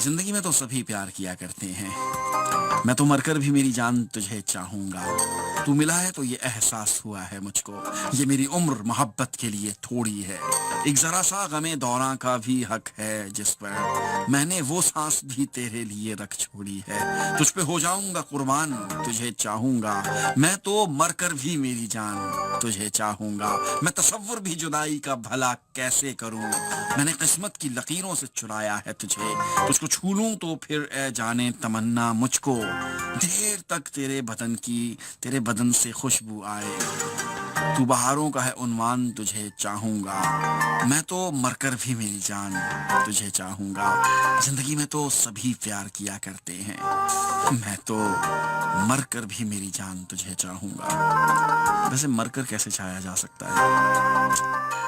زندگی میں تو سبھی پیار کیا کرتے ہیں، میں تو مر کر بھی میری جان تجھے چاہوں گا، تو ملا ہے تو یہ احساس ہوا ہے مجھ کو، یہ میری عمر محبت کے لیے تھوڑی ہے، ایک ذرا سا غم دوراں کا بھی حق ہے جس پر میں نے وہ سانس بھی تیرے لیے رکھ چھوڑی ہے، تجھ پہ ہو جاؤں گا قربان، تجھے چاہوں گا، میں تو مر کر بھی میری جان تجھے چاہوں گا، میں تصور بھی جدائی کا بھلا کیسے کروں، میں نے قسمت کی لکیروں سے چرایا ہے تجھے، تجھ کو چھو لوں تو پھر اے جانے تمنا مجھ کو دیر تک تیرے بدن سے خوشبو آئے، تو بہاروں کا ہے عنوان، تجھے چاہوں گا، میں تو مر کر بھی میری جان تجھے چاہوں گا، زندگی میں تو سبھی پیار کیا کرتے ہیں، میں تو مر کر بھی میری جان تجھے چاہوں گا۔ ویسے مر کر کیسے چاہا جا سکتا ہے؟